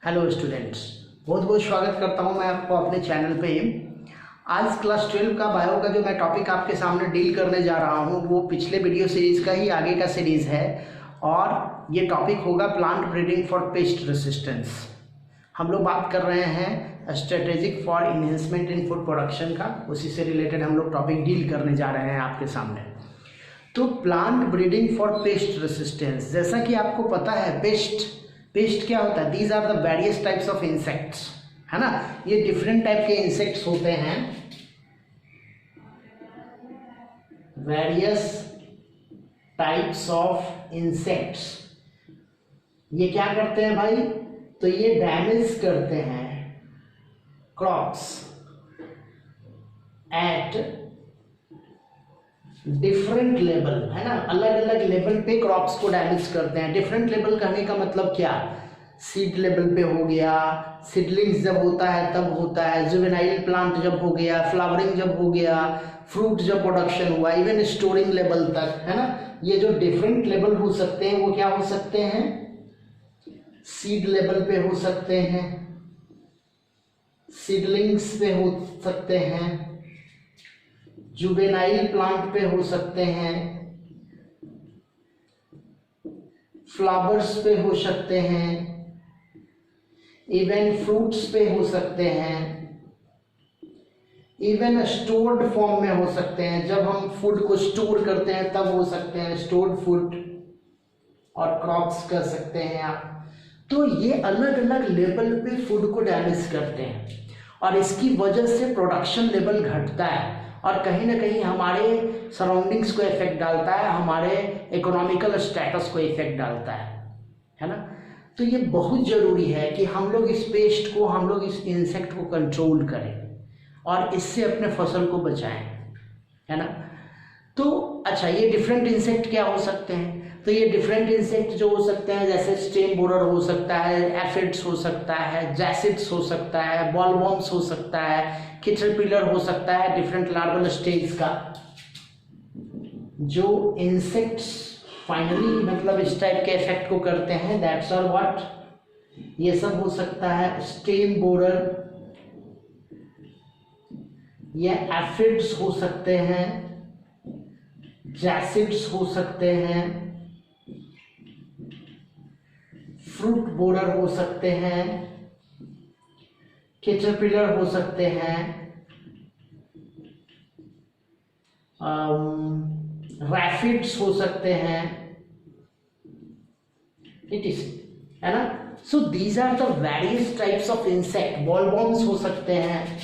Hello students, बहुत बहुत स्वागत करता हूं मैं आपको अपने चैनल पे। आज क्लास 12 का बायो का जो मैं टॉपिक आपके सामने डील करने जा रहा हूं वो पिछले वीडियो सीरीज़ का ही आगे का सीरीज़ है और ये टॉपिक होगा plant breeding for pest resistance. हम लोग बात कर रहे हैं strategic for enhancement in food production का, उसी से रिलेटेड हम लोग टॉपिक डील करने जा रहे हैं आपके सामने। तो plant breeding for pest resistance, जैसा कि आपको पता है पेस्ट क्या होता है? These are the various types of insects, है ना। ये डिफरेंट टाइप के इंसेक्ट्स होते हैं, वेरियस टाइप्स ऑफ इंसेक्ट्स। ये क्या करते हैं भाई? तो ये डैमेज करते हैं क्रॉप्स एट डिफरेंट लेवल, है ना। अलग अलग लेवल पे क्रॉप्स को डैमेज करते हैं। डिफरेंट लेवल कहने का मतलब क्या? सीड लेवल पे हो गया, सीडलिंग्स जब होता है तब होता है, जुवेनाइल प्लांट जब हो गया, फ्लावरिंग जब हो गया, फ्रूट जब प्रोडक्शन हुआ, इवन स्टोरिंग लेवल तक, है ना। ये जो डिफरेंट लेवल हो सकते हैं वो क्या हो सकते हैं? सीड लेवल पे हो सकते हैं, सीडलिंग्स पे हो सकते हैं, जुवेनाइल प्लांट पे हो सकते हैं, फ्लावर्स पे हो सकते हैं, इवन फ्रूट्स पे हो सकते हैं, इवन स्टोर्ड फॉर्म में हो सकते हैं। जब हम फूड को स्टोर करते हैं तब हो सकते हैं स्टोर्ड फूड और क्रॉप्स कर सकते हैं आप। तो ये अलग अलग लेवल पे फूड को डैमेज करते हैं और इसकी वजह से प्रोडक्शन लेवल घटता है और कहीं ना कहीं हमारे सराउंडिंग्स को इफेक्ट डालता है, हमारे इकोनॉमिकल स्टेटस को इफेक्ट डालता है ना। तो ये बहुत ज़रूरी है कि हम लोग इस पेस्ट को, हम लोग इस इंसेक्ट को कंट्रोल करें और इससे अपने फसल को बचाएं, है ना। तो अच्छा, ये डिफरेंट इंसेक्ट क्या हो सकते हैं? तो ये डिफरेंट इंसेक्ट जो हो सकते हैं, जैसे स्टेम बोरर हो सकता है, एफिड्स हो सकता है, जैसिड्स हो सकता है, बॉलवॉर्म्स हो सकता है, कैटरपिलर हो सकता है, डिफरेंट लार्वल स्टेज का जो इंसेक्ट्स फाइनली मतलब इस टाइप के इफेक्ट को करते हैं, दैट्स आर व्हाट, ये सब हो सकता है स्टेम बोरर या एफिड्स हो सकते हैं, जैसिड्स हो सकते हैं, फ्रूट बोरर हो सकते हैं, कैटरपिलर हो सकते हैं, रैफिड्स हो सकते हैं, इट इज, है ना। So these are the various types of insect. Bollworms हो सकते हैं,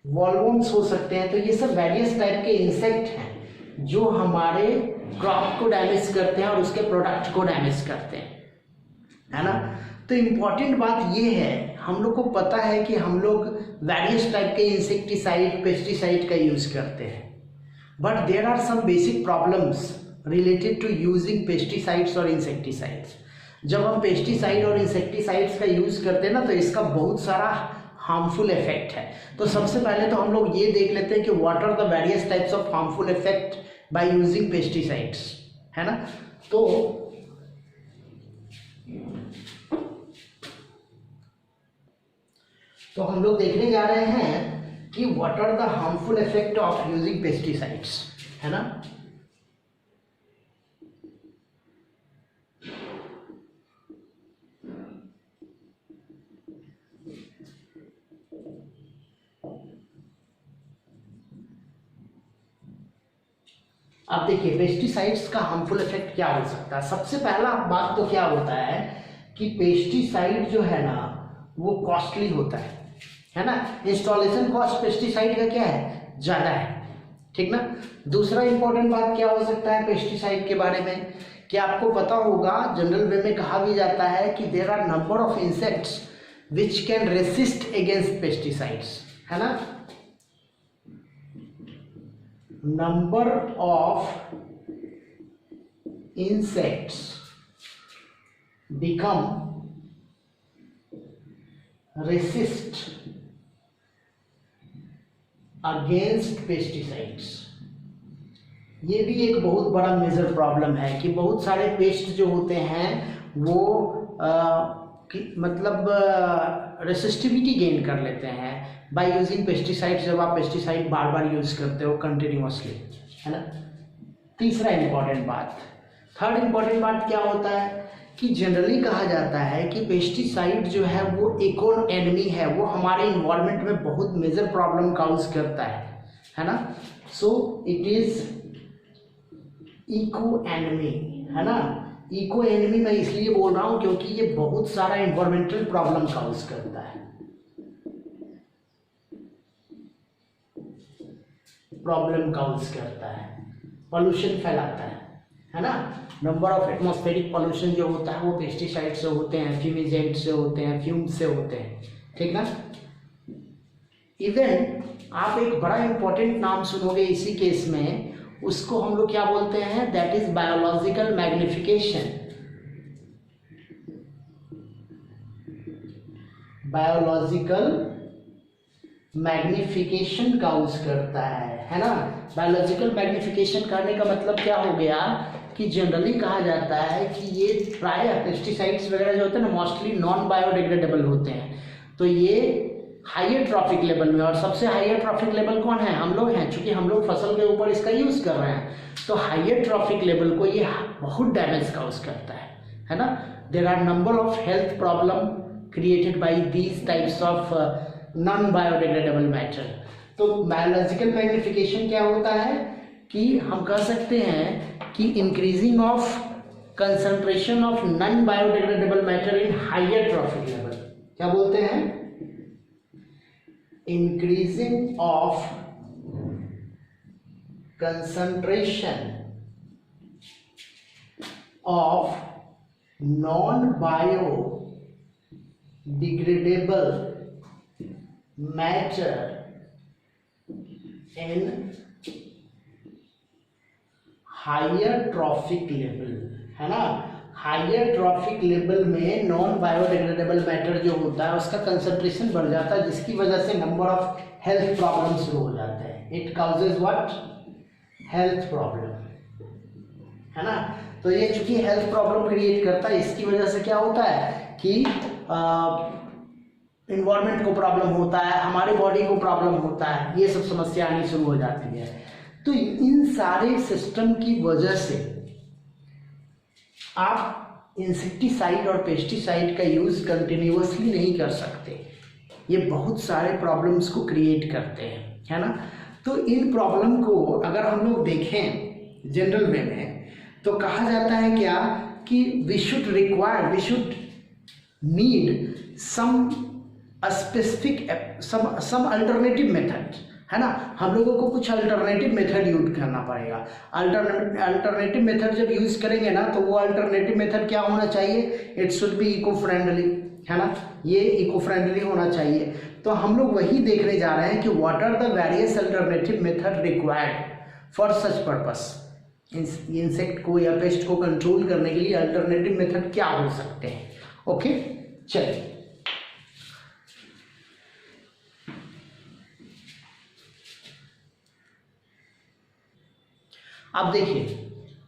वॉलवॉर्म्स हो सकते हैं। तो ये सब वेरियस टाइप के इंसेक्ट हैं जो हमारे क्रॉप को डैमेज करते हैं और उसके प्रोडक्ट को डैमेज करते हैं, है ना। तो इम्पॉर्टेंट बात ये है, हम लोग को पता है कि हम लोग वेरियस टाइप के इंसेक्टिसाइड, पेस्टिसाइड का यूज करते हैं, but there are some basic problems related to using pesticides और इंसेक्टिसाइड्स। जब हम पेस्टिसाइड और इंसेक्टिसाइड्स का यूज करते हैं ना, तो इसका बहुत सारा हार्मफुल इफेक्ट है। तो सबसे पहले तो हम लोग ये देख लेते हैं कि what are the various types of harmful effect by using pesticides, है ना। तो हम लोग देखने जा रहे हैं कि what are the harmful effect of using pesticides, है ना। अब देखिए पेस्टिसाइड्स का हार्मफुल इफेक्ट क्या हो सकता है। सबसे पहला बात तो क्या होता है कि पेस्टिसाइड जो है ना वो कॉस्टली होता है ना। इंस्टॉलेशन कॉस्ट पेस्टिसाइड का क्या है? ज़्यादा है, ठीक ना। दूसरा इंपॉर्टेंट बात क्या हो सकता है पेस्टिसाइड के बारे में कि आपको पता होगा, जनरल वे में कहा भी जाता है कि there are number of insects which can resist against pesticides, है ना। Number of insects become resist against pesticides ये भी एक बहुत बड़ा मेजर प्रॉब्लम है कि बहुत सारे पेस्ट जो होते हैं वो मतलब रेसिस्टिविटी गेन कर लेते हैं बाय यूजिंग पेस्टिसाइड्स, जब आप पेस्टिसाइड बार बार यूज करते हो कंटिन्यूअसली, है ना। तीसरा इंपॉर्टेंट बात, थर्ड इंपॉर्टेंट बात क्या होता है कि जनरली कहा जाता है कि पेस्टिसाइड जो है वो इको एनिमी है, वो हमारे इन्वायरमेंट में बहुत मेजर प्रॉब्लम काउज करता है ना। So it is eco enemy, है ना। इको एनिमी मैं इसलिए बोल रहा हूं क्योंकि ये बहुत सारा इन्वायरमेंटल प्रॉब्लम काउज करता है, पॉल्यूशन फैलाता है ना। नंबर ऑफ एटमॉस्फेरिक पॉल्यूशन जो होता है वो पेस्टिसाइड से होते हैं, फ्यूमिजेंट से होते हैं, फ्यूम्स से होते हैं, ठीक ना। इवन आप एक बड़ा इंपॉर्टेंट नाम सुनोगे इसी केस में, उसको हम लोग क्या बोलते हैं, that is biological magnification. Biological magnification cause करता है ना। बायोलॉजिकल मैग्निफिकेशन करने का मतलब क्या हो गया कि जनरली कहा जाता है कि ये प्राय पेस्टिसाइड्स वगैरह जो होते हैं ना मोस्टली नॉन बायोडिग्रेडेबल होते हैं, तो ये हायर ट्रॉफिक लेवल में, और सबसे हायर ट्रॉफिक लेवल कौन है, हम लोग हैं, क्योंकि हम लोग फसल के ऊपर इसका यूज कर रहे हैं, तो हायर ट्रॉफिक लेवल को ये बहुत डैमेज काउज करता है ना। There are number of health problem created by these types of non biodegradable matter. तो बायोलॉजिकल मैग्निफिकेशन क्या होता है कि हम कह सकते हैं कि increasing of concentration of non biodegradable matter in higher trophic level, क्या बोलते हैं, increasing of concentration of non-biodegradable matter in higher trophic level, है ना। हायर ट्रॉफिक लेवल में नॉन बायोडिग्रेडेबल मैटर जो होता है उसका कंसंट्रेशन बढ़ जाता है, जिसकी वजह से नंबर ऑफ हेल्थ प्रॉब्लम शुरू हो जाते हैं। It causes what, health problem, है ना। तो ये चूंकि हेल्थ प्रॉब्लम क्रिएट करता है, इसकी वजह से क्या होता है कि इन्वायरमेंट को प्रॉब्लम होता है, हमारी बॉडी को प्रॉब्लम होता है, ये सब समस्या आनी शुरू हो जाती है। तो इन सारे सिस्टम की वजह से आप इंसेक्टिसाइड और पेस्टिसाइड का यूज कंटिन्यूअसली नहीं कर सकते, ये बहुत सारे प्रॉब्लम्स को क्रिएट करते हैं, है ना। तो इन प्रॉब्लम को अगर हम लोग देखें जनरल वे में तो कहा जाता है क्या कि we should need some specific some alternative method, है ना। हम लोगों को कुछ अल्टरनेटिव मेथड यूज करना पड़ेगा। अल्टरनेटिव मेथड जब यूज करेंगे ना तो वो अल्टरनेटिव मेथड क्या होना चाहिए, it should be eco friendly, है ना, ये इको फ्रेंडली होना चाहिए। तो हम लोग वही देखने जा रहे हैं कि what are the various alternative method required for such purpose. Insect को या पेस्ट को कंट्रोल करने के लिए अल्टरनेटिव मेथड क्या हो सकते हैं। ओके, चलिए अब देखिए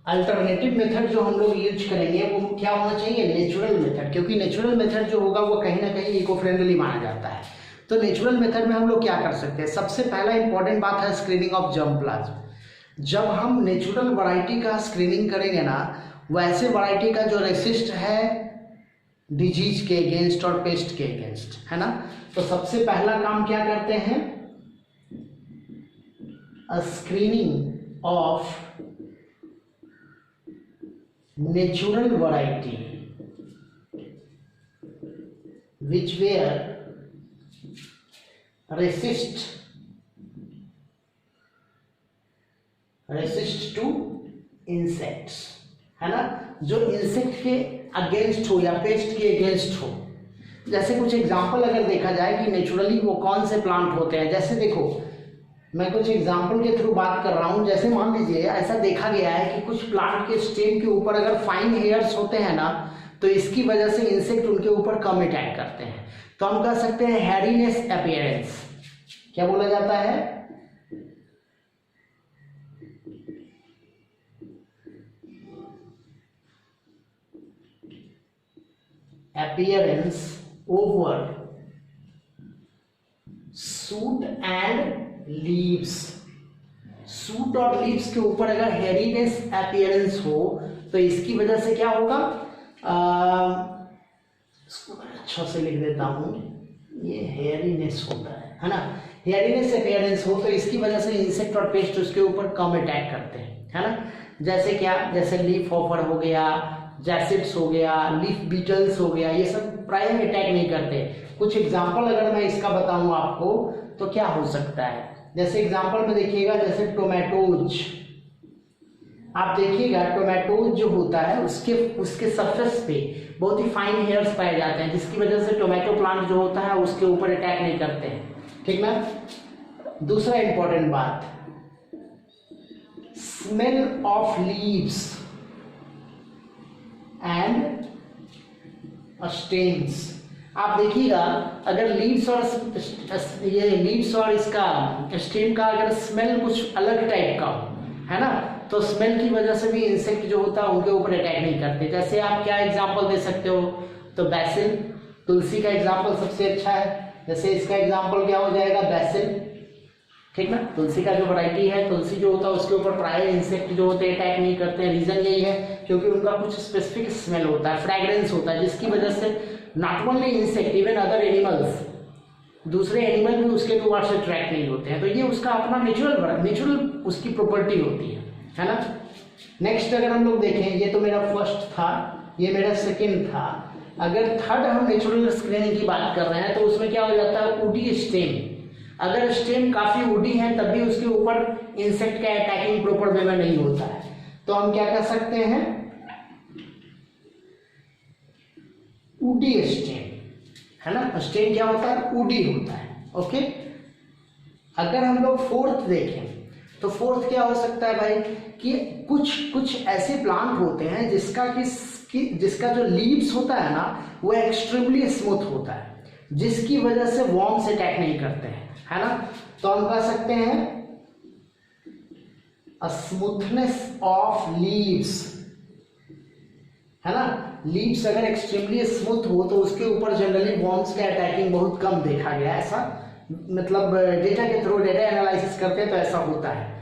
अल्टरनेटिव मेथड जो हम लोग यूज करेंगे वो क्या होना चाहिए, नेचुरल मेथड, क्योंकि नेचुरल मेथड जो होगा वो कहीं ना कहीं इको फ्रेंडली माना जाता है। तो नेचुरल मेथड में हम लोग क्या कर सकते हैं, सबसे पहला इंपॉर्टेंट बात है स्क्रीनिंग ऑफ जर्म प्लाज्म। जब हम नेचुरल वैरायटी का स्क्रीनिंग करेंगे ना, वैसे वैरायटी का जो रेसिस्ट है डिजीज के अगेंस्ट और पेस्ट के अगेंस्ट, है ना। तो सबसे पहला काम क्या करते हैं, screening of natural variety which were resist to insects, है ना, जो इंसेक्ट के अगेंस्ट हो या पेस्ट के अगेंस्ट हो। जैसे कुछ एग्जांपल अगर देखा जाए कि नेचुरली वो कौन से प्लांट होते हैं, जैसे देखो मैं कुछ एग्जाम्पल के थ्रू बात कर रहा हूँ। जैसे मान लीजिए ऐसा देखा गया है कि कुछ प्लांट के स्टेम के ऊपर अगर फाइन हेयर्स होते हैं ना, तो इसकी वजह से इंसेक्ट उनके ऊपर कम अटैक करते हैं। तो हम कह सकते हैं हेरीनेस अपीयरेंस, क्या बोला जाता है, appearance over suit and leaves. Suit और लीव्स के ऊपर अगर हेरीनेस अपीयरेंस हो तो इसकी वजह से क्या होगा, इसको मैं अच्छा से लिख देता हूं, ये हेयरीनेस होता है ना, हेयरीनेस अपीयरेंस हो तो इसकी वजह से इंसेक्ट और पेस्ट उसके ऊपर कम अटैक करते हैं, है ना। जैसे क्या, जैसे लीफ हॉपर हो गया, जैसिड्स हो गया, लीफ बीटल्स हो गया, ये सब प्राय अटैक नहीं करते। कुछ एग्जांपल अगर मैं इसका बताऊं आपको तो क्या हो सकता है, जैसे एग्जांपल में देखिएगा, जैसे टोमेटोज, आप देखिएगा टोमेटोज जो होता है उसके सरफेस पे बहुत ही फाइन हेयर्स पाए जाते हैं, जिसकी वजह से टोमेटो प्लांट जो होता है उसके ऊपर अटैक नहीं करते हैं, ठीक ना। दूसरा इंपॉर्टेंट बात, smell of leaves and stems. आप देखिएगा अगर लीव्स और इसका स्टेम का अगर स्मेल कुछ अलग टाइप का हो, है ना, तो स्मेल की वजह से भी इंसेक्ट जो होता है उनके ऊपर अटैक नहीं करते। जैसे आप क्या एग्जांपल दे सकते हो, तो बैसिल, तुलसी का एग्जांपल सबसे अच्छा है। जैसे इसका एग्जांपल क्या हो जाएगा, बैसिल, ठीक ना। तुलसी का जो वैरायटी है, तुलसी जो होता है उसके ऊपर प्राय इंसेक्ट जो होते हैं अटैक नहीं करते हैं। रीजन यही है क्योंकि उनका कुछ स्पेसिफिक स्मेल होता है, फ्रेग्रेंस होता है, जिसकी वजह से not only insect, even other animals, दूसरे एनिमल भी उसके टुवर्ड्स से अट्रैक्ट नहीं होते हैं। तो ये उसका अपना नेचुरल उसकी प्रॉपर्टी होती है ना। नेक्स्ट अगर हम लोग देखें, ये तो मेरा फर्स्ट था, ये मेरा सेकेंड था। अगर थर्ड हम नेचुरल स्क्रीनिंग की बात कर रहे हैं तो उसमें क्या हो जाता है, वुडी स्टेम। अगर स्टेम काफी वुडी है तब भी उसके ऊपर इंसेक्ट का अटैकिंग प्रॉपर वे में नहीं होता है, तो हम क्या कर सकते हैं, वुडी स्टेम, है ना। स्टेम क्या होता है, वुडी होता है, ओके। अगर हम लोग फोर्थ देखें तो फोर्थ क्या हो सकता है भाई, कि कुछ ऐसे प्लांट होते हैं जिसका जो लीव्स होता है ना वो एक्सट्रीमली स्मूथ होता है, जिसकी वजह से वॉर्म्स अटैक नहीं करते हैं, है ना। तो हम कह सकते हैं स्मूथनेस ऑफ लीव्स, है ना। लीव्स अगर एक्सट्रीमली स्मूथ हो तो उसके ऊपर जनरली वॉर्म्स का अटैकिंग बहुत कम देखा गया, ऐसा मतलब डेटा के थ्रू डेटा एनालिसिस करते हैं तो ऐसा होता है।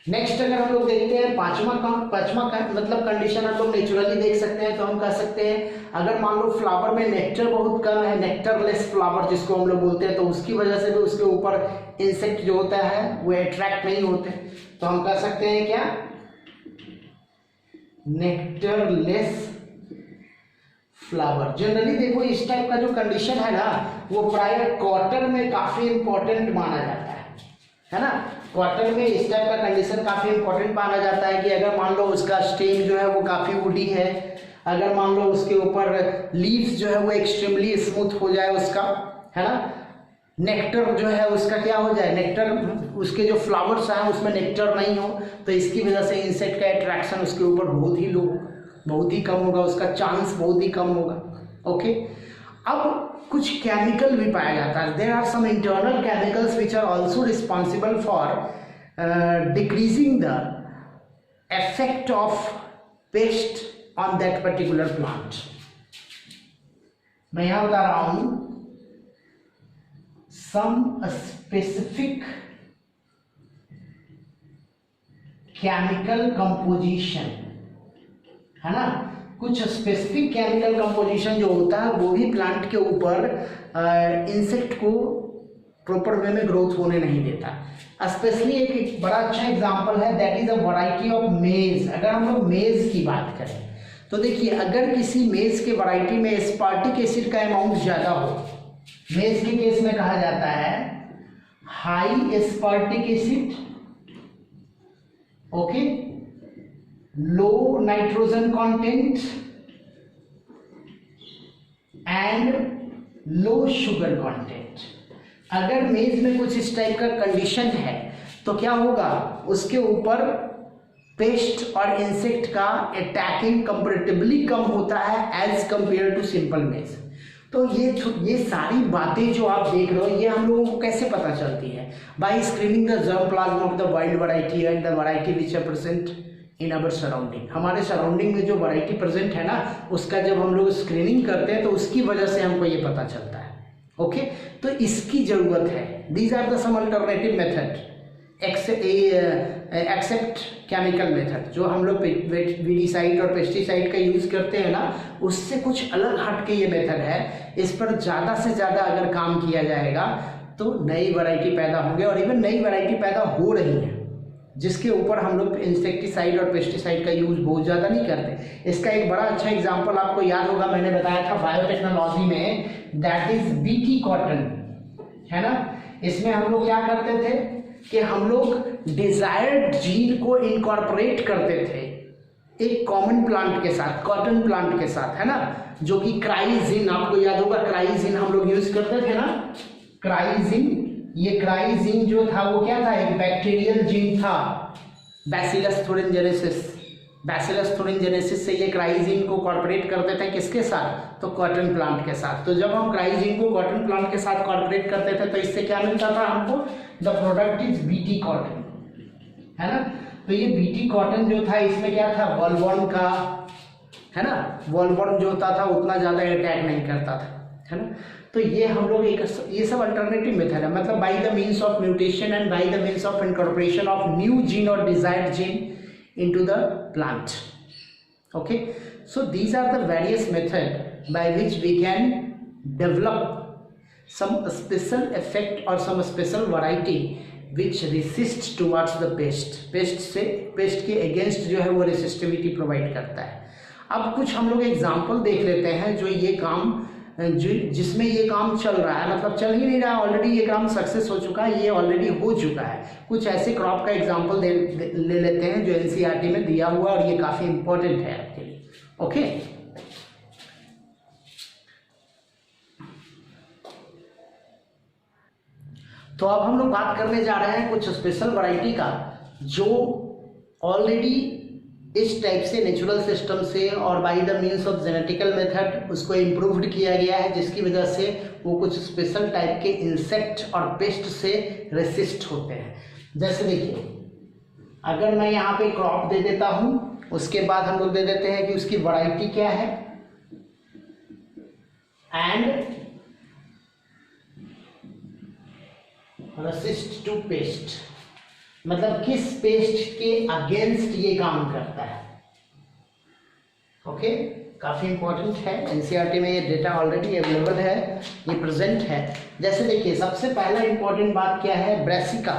नेक्स्ट अगर हम लोग देखते हैं पांचवा मतलब कंडीशन हम लोग नेचुरली देख सकते हैं, तो हम कह सकते हैं अगर मान लो फ्लावर में नेक्टर बहुत कम है, नेक्टरलेस फ्लावर जिसको हम लोग बोलते हैं, तो उसकी वजह से भी उसके ऊपर इंसेक्ट जो होता है वो अट्रैक्ट नहीं होते, तो हम कह सकते हैं क्या, नेक्टरलेस फ्लावर। जनरली देखो इस टाइप का जो कंडीशन है ना वो प्राय कॉटन में काफी इंपॉर्टेंट माना जाता है ना। कॉटन में इस टाइप का कंडीशन काफी इंपॉर्टेंट माना जाता है कि अगर मान लो उसका स्टेम जो है वो काफी वुडी है, अगर मान लो उसके ऊपर लीव्स जो है वो एक्सट्रीमली स्मूथ हो जाए उसका, है ना, नेक्टर जो है उसका क्या हो जाए, नेक्टर उसके जो फ्लावर्स हैं उसमें नेक्टर नहीं हो, तो इसकी वजह से इंसेक्ट का अट्रैक्शन उसके ऊपर बहुत ही कम होगा, उसका चांस बहुत ही कम होगा, ओके। अब कुछ केमिकल भी पाया जाता है, there are some internal chemicals which are also responsible for decreasing the effect of pest on that particular plant. मैं यहां बता रहा हूं some specific chemical composition, है ना, कुछ स्पेसिफिक केमिकल कंपोजिशन जो होता है वो भी प्लांट के ऊपर इंसेक्ट को प्रॉपर वे में ग्रोथ होने नहीं देता। स्पेशली एक बड़ा अच्छा एग्जांपल है, that is a variety of मेज। अगर हम लोग मेज की बात करें तो देखिए, अगर किसी मेज के वैरायटी में एस्पार्टिक एसिड का अमाउंट ज्यादा हो, मेज के केस में कहा जाता है high aspartic acid, okay, low nitrogen content and low sugar content. अगर मेज में कुछ इस टाइप का कंडीशन है तो क्या होगा, उसके ऊपर पेस्ट और इंसेक्ट का अटैकिंग कंपैरेटिवली कम होता है एज कंपेयर टू सिंपल मेज। तो ये सारी बातें जो आप देख रहे हो ये हम लोगों को कैसे पता चलती है, by screening the germ plasm of the wild variety and the variety which are present in our surrounding, हमारे सराउंडिंग में जो वैरायटी प्रेजेंट है ना, उसका जब हम लोग स्क्रीनिंग करते हैं तो उसकी वजह से हमको ये पता चलता है। ओके, तो इसकी जरूरत है। These are the some alternative method except chemical method, जो हम लोग वीडिसाइड और पेस्टिसाइड का यूज करते हैं ना, उससे कुछ अलग हट के ये मेथड है। इस पर ज़्यादा से ज़्यादा अगर काम किया जाएगा तो नई वैरायटी पैदा होंगे, और इवन नई वैरायटी पैदा हो रही है जिसके ऊपर हम लोग इंसेक्टिसाइड और पेस्टिसाइड का यूज बहुत ज़्यादा नहीं करते। इसका एक बड़ा अच्छा एग्जाम्पल आपको याद होगा, मैंने बताया था बायोटेक्नोलॉजी में, दैट इज बीटी कॉटन, है ना। इसमें हम लोग क्या करते थे कि हम लोग डिजायर्ड जीन को इनकॉर्पोरेट करते थे एक कॉमन प्लांट के साथ, कॉटन प्लांट के साथ, है ना, जो कि क्राइजिन, आपको याद होगा क्राइजिन हम लोग यूज करते थे ना, क्राइजिन। ये क्राइजिन जो था वो क्या था, एक बैक्टीरियल जीन था, बैसिलस थुरिनजेनेसिस। बैसिलस थुरिनजेनेसिस से ये क्राइजिन को कॉर्पोरेट करते थे किसके साथ, तो कॉटन प्लांट के साथ। तो जब हम क्राइजिन को कॉटन प्लांट के साथ कॉर्पोरेट करते थे तो इससे क्या मिलता था हमको, the product is BT cotton, है ना। तो ये बीटी कॉटन जो था, इसमें क्या था, वॉलवर्म का, है ना, वॉलवर्म जो होता था उतना ज़्यादा अटैक नहीं करता था, है ना। तो ये हम लोग ये सब अल्टरनेटिव मेथड है, मतलब by the means of mutation and by the means of incorporation of new gene और desired gene into the plant. Okay, so these are the various method by which we can develop some special effect or some special variety which resists towards the pest के against जो है वो resistivity provide करता है। अब कुछ हम लोग एग्जाम्पल देख लेते हैं जो ये काम जिसमें ये काम चल रहा है, मतलब चल ही नहीं रहा, ऑलरेडी ये काम सक्सेस हो चुका है, ये ऑलरेडी हो चुका है। कुछ ऐसे क्रॉप का एग्जांपल ले लेते हैं जो एनसीईआरटी में दिया हुआ, और ये काफी इंपॉर्टेंट है आपके लिए। ओके, तो अब हम लोग बात करने जा रहे हैं कुछ स्पेशल वैरायटी का जो ऑलरेडी इस टाइप से नेचुरल सिस्टम से और bye the means of genetical method उसको इम्प्रूव्ड किया गया है, जिसकी वजह से वो कुछ स्पेशल टाइप के इंसेक्ट और पेस्ट से रेसिस्ट होते हैं। जैसे देखिए, अगर मैं यहाँ पे क्रॉप दे देता हूँ, उसके बाद हम लोग दे देते हैं कि उसकी वैरायटी क्या है एंड रेसिस्ट टू पेस्ट, मतलब किस पेस्ट के अगेंस्ट ये काम करता है। ओके, काफी इंपॉर्टेंट है, एनसीईआरटी में ये डेटा ऑलरेडी अवेलेबल है, ये प्रेजेंट है। जैसे देखिए, सबसे पहला इंपॉर्टेंट बात क्या है, ब्रेसिका।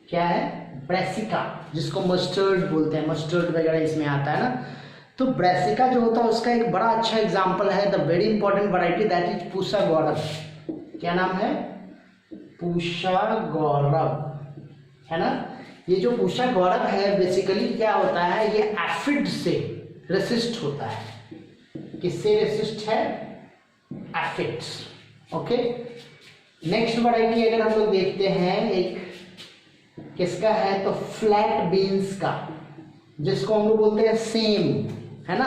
क्या है, ब्रेसिका, जिसको मस्टर्ड बोलते हैं, मस्टर्ड वगैरह इसमें आता है ना। तो ब्रेसिका जो होता है उसका एक बड़ा अच्छा एग्जाम्पल है the very important variety that is Pusa Gaurav. क्या नाम है, पूषा गौरव, है ना। ये जो पूषा गौरव है बेसिकली क्या होता है, ये एफिड से रेसिस्ट होता है। किससे रेसिस्ट है, एफिड्स। ओके, नेक्स्ट वैरायटी अगर हम लोग देखते हैं, एक किसका है, तो फ्लैट बीन्स का, जिसको हम लोग बोलते हैं सेम, है ना।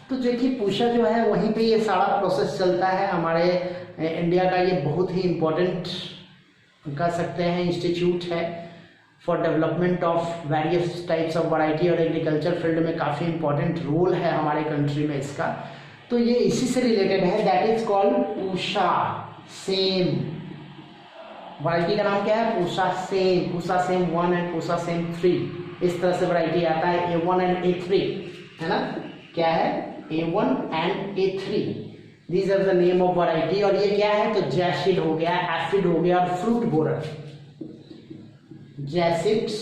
तो जो कि पूषा जो है वहीं पे ये सारा प्रोसेस चलता है। हमारे इंडिया का ये बहुत ही इम्पोर्टेंट कह सकते हैं इंस्टीट्यूट है for development of various types of variety, और एग्रीकल्चर फील्ड में काफ़ी इंपॉर्टेंट रोल है हमारे कंट्री में इसका। तो ये इसी से रिलेटेड है, that is called Pusa Sem. Variety का नाम क्या है, पूषा सेम। पूषा सेम 1 एंड पूषा सेम 3, इस तरह से वैरायटी आता है, A1 एंड A3, है ना। क्या है, A1 and A3, these are the name of variety. और ये क्या है, तो जैसिड हो गया, एफिड हो गया, और फ्रूट बोरर। जैसिड्स,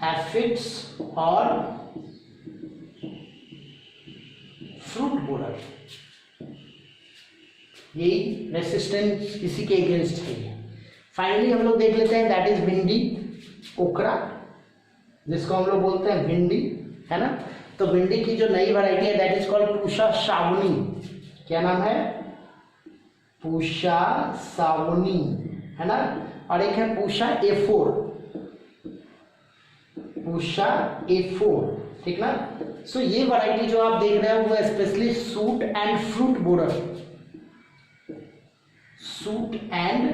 एफिड्स और फ्रूट बोरर, यही रेसिस्टेंस इसी के अगेंस्ट है। फाइनली हम लोग देख लेते हैं, दैट इज भिंडी ओकरा, जिसको हम लोग बोलते हैं भिंडी, है ना। तो भिंडी की जो नई वैरायटी है दैट इज कॉल्ड पूषा सावनी। क्या नाम है, पूषा सावनी, है ना। और एक है पूषा A4, पूषा A4, ठीक ना। सो ये वैरायटी जो आप देख रहे हो वो specially suit and fruit borer, suit and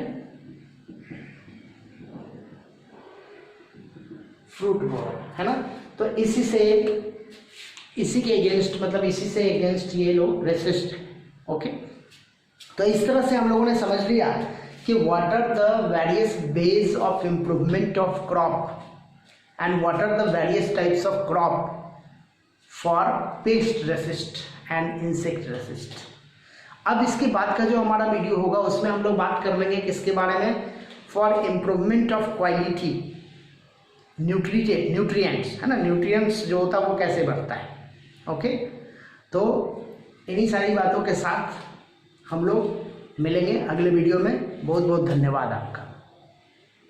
fruit grower, है ना। तो इसी के अगेंस्ट, मतलब इसी से अगेंस्ट ये लोग रेसिस्ट। ओके, तो इस तरह से हम लोगों ने समझ लिया कि what are the various ways of improvement of crop and what are the various types of crop for pest resist and insect resist. अब इसके बाद का जो हमारा वीडियो होगा उसमें हम लोग बात कर लेंगे किसके बारे में, for improvement of quality nutrients, है ना, न्यूट्रिएंट्स जो होता है वो कैसे बढ़ता है। ओके, तो इन्हीं सारी बातों के साथ हम लोग मिलेंगे अगले वीडियो में। बहुत बहुत धन्यवाद आपका।